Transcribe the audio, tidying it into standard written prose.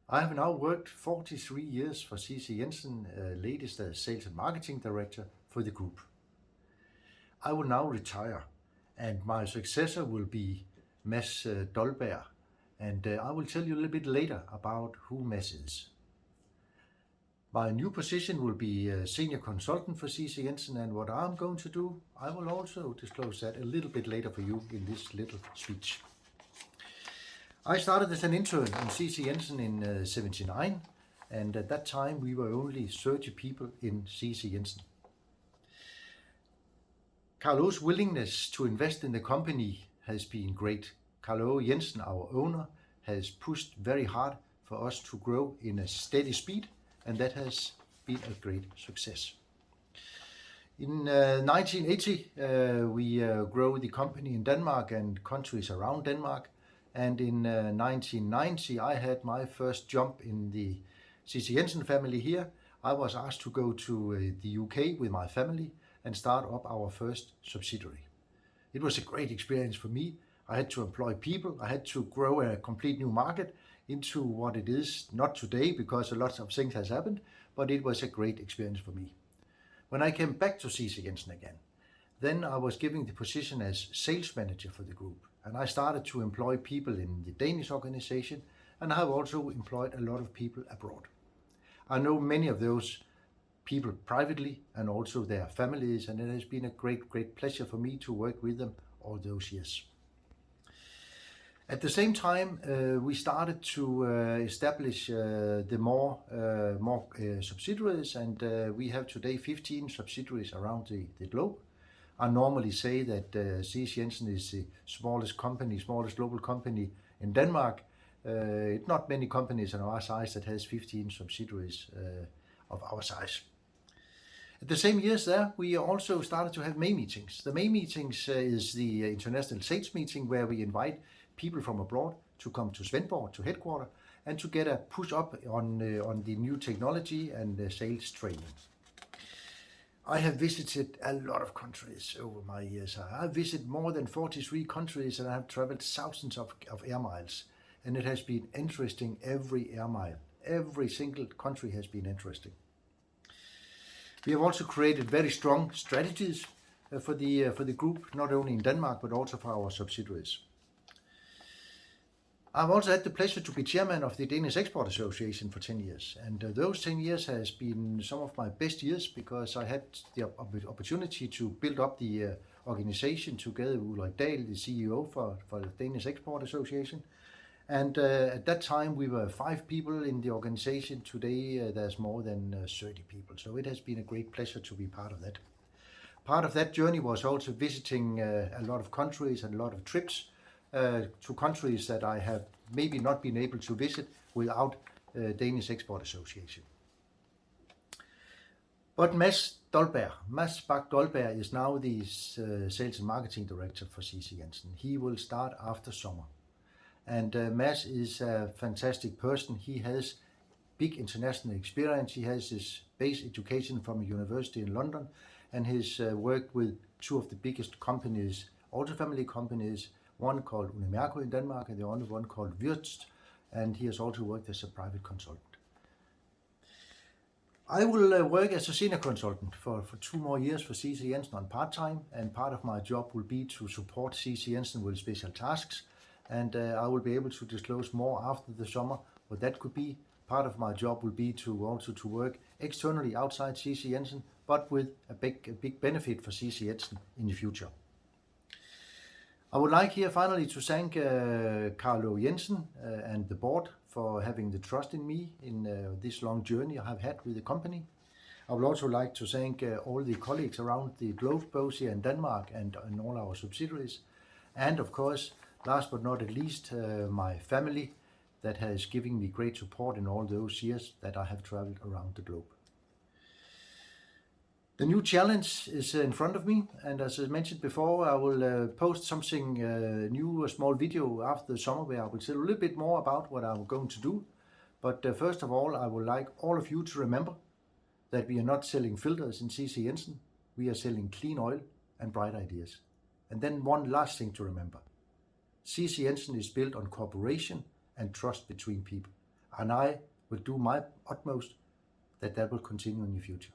I have now worked 43 years for C.C.JENSEN, latest as Sales and Marketing Director for the group. I will now retire, and my successor will be Mads Dolberg, and I will tell you a little bit later about who Mads is. My new position will be a Senior Consultant for C.C.JENSEN, and what I'm going to do, I will also disclose that a little bit later for you in this little speech. I started as an intern in C.C.JENSEN in '79, and at that time we were only 30 people in C.C.JENSEN. Carlo's willingness to invest in the company has been great. Carlo Jensen, our owner, has pushed very hard for us to grow in a steady speed, and that has been a great success. In 1980, we grew the company in Denmark and countries around Denmark. And in 1990, I had my first jump in the C.C.JENSEN family here. I was asked to go to the UK with my family and start up our first subsidiary. It was a great experience for me. I had to employ people. I had to grow a complete new market into what it is, not today because a lot of things has happened, but it was a great experience for me. When I came back to C.C.JENSEN again, then I was given the position as sales manager for the group. And I started to employ people in the Danish organization, and I have also employed a lot of people abroad. I know many of those people privately and also their families, and it has been a great pleasure for me to work with them all those years. At the same time, we started to establish the more subsidiaries, and we have today 15 subsidiaries around the globe. I normally say that C.C.JENSEN is the smallest global company in Denmark. Not many companies in our size that has 15 subsidiaries of our size. At the same years there, we also started to have May meetings. The May meetings is the international sales meeting where we invite people from abroad to come to Svendborg, to headquarters, and to get a push up on the new technology and sales training. I have visited a lot of countries over my years. I have visited more than 43 countries, and I have traveled thousands of air miles. And it has been interesting every air mile. Every single country has been interesting. We have also created very strong strategies for the group, not only in Denmark, but also for our subsidiaries. I've also had the pleasure to be chairman of the Danish Export Association for 10 years. And those 10 years has been some of my best years because I had the opportunity to build up the organization together with Ulrich Ritsing, the CEO for the Danish Export Association. And at that time we were 5 people in the organization. Today there's more than 30 people. So it has been a great pleasure to be part of that. Part of that journey was also visiting a lot of countries and a lot of trips to countries that I have maybe not been able to visit without Danish Export Association. But Mads Dolberg is now the Sales and Marketing Director for C.C.JENSEN. He will start after summer. And Mads is a fantastic person. He has big international experience. He has his base education from a university in London, and he's worked with 2 of the biggest companies, also family companies, one called Unimerco in Denmark and the other one called Wirtz, and he has also worked as a private consultant. I will work as a senior consultant for 2 more years for C.C.JENSEN on part-time, and part of my job will be to support C.C.JENSEN with special tasks, and I will be able to disclose more after the summer what that could be. Part of my job will be to also to work externally outside C.C.JENSEN, but with a big benefit for C.C.JENSEN in the future. I would like here finally to thank Carlo Jensen and the board for having the trust in me in this long journey I have had with the company. I would also like to thank all the colleagues around the globe, both here in Denmark and in all our subsidiaries. And of course, last but not least, my family that has given me great support in all those years that I have traveled around the globe. The new challenge is in front of me, and as I mentioned before, I will post something new, a small video after the summer where I will tell a little bit more about what I'm going to do. But first of all, I would like all of you to remember that we are not selling filters in C.C.JENSEN. We are selling clean oil and bright ideas. And then one last thing to remember. C.C.JENSEN is built on cooperation and trust between people. And I will do my utmost that will continue in the future.